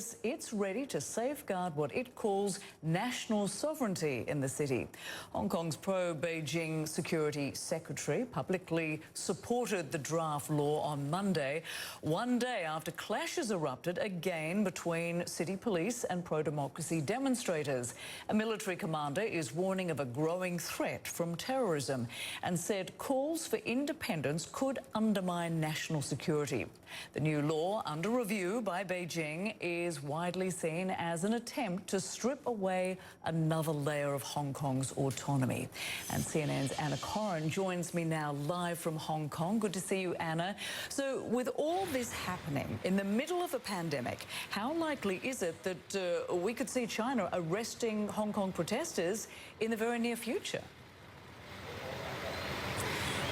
says it's ready to safeguard what it calls national sovereignty in the city. Hong Kong's pro-Beijing Security Secretary publicly supported the draft law on Monday, one day after clashes erupted again between city police and pro-democracy demonstrators. A military commander is warning of a growing threat from terrorism and said calls for independence could undermine national security. The new law, under review by Beijing, is widely seen as an attempt to strip away another layer of Hong Kong's autonomy. And CNN's Anna Corrin joins me now live from Hong Kong. Good to see you, Anna. So with all this happening in the middle of a pandemic, how likely is it that we could see China arresting Hong Kong protesters in the very near future?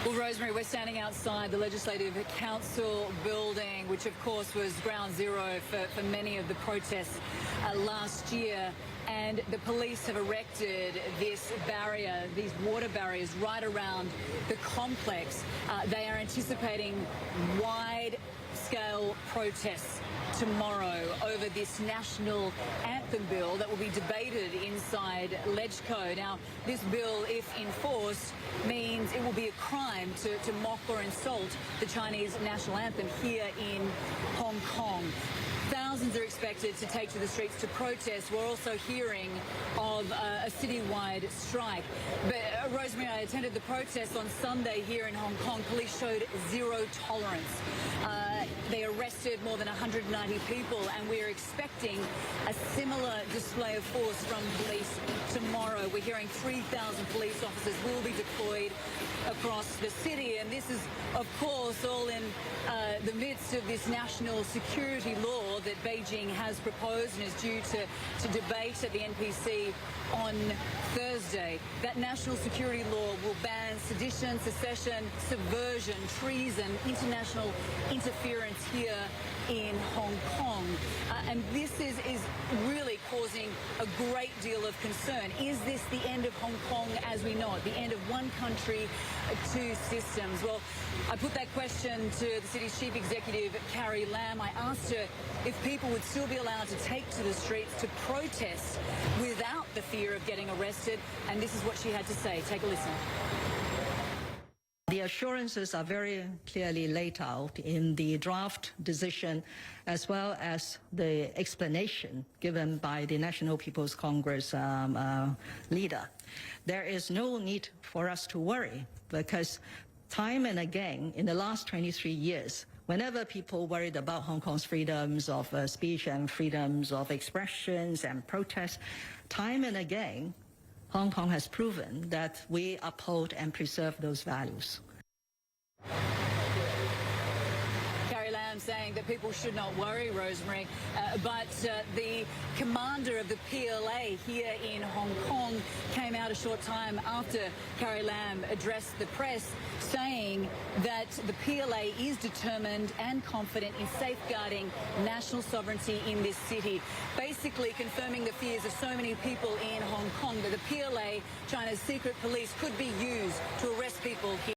Well, Rosemary, we're standing outside the Legislative Council building, which of course was ground zero for many of the protests last year. And the police have erected this barrier, these water barriers right around the complex. They are anticipating wide-scale protests tomorrow over this national anthem bill that will be debated inside LegCo. Now, this bill, if enforced, means it will be a crime to mock or insult the Chinese national anthem here in Hong Kong. Thousands are expected to take to the streets to protest. We're also hearing of a citywide strike. But, Rosemary, I attended the protest on Sunday here in Hong Kong. Police showed zero tolerance. They arrested more than 190 people, and we're expecting a similar display of force from police tomorrow. We're hearing 3,000 police officers will be deployed across the city, and this is, of course, all in the midst of this national security law that Beijing has proposed and is due to debate at the NPC on Thursday. That national security law will ban sedition, secession, subversion, treason, international interference here in Hong Kong. And this is really causing a great deal of concern. Is this the end of Hong Kong as we know it, the end of one country, two systems? Well, I put that question to the city's chief executive, Carrie Lam. I asked her if people would still be allowed to take to the streets to protest without the fear of getting arrested, and this is what she had to say. Take a listen. The assurances are very clearly laid out in the draft decision, as well as the explanation given by the National People's Congress leader. There is no need for us to worry, because time and again in the last 23 years, whenever people worried about Hong Kong's freedoms of speech and freedoms of expressions and protest, time and again, Hong Kong has proven that we uphold and preserve those values. Carrie Lam saying that people should not worry, Rosemary, but the commander of the PLA here in Hong Kong came out a short time after Carrie Lam addressed the press, saying that the PLA is determined and confident in safeguarding national sovereignty in this city, basically confirming the fears of so many people in Hong Kong that the PLA, China's secret police, could be used to arrest people here.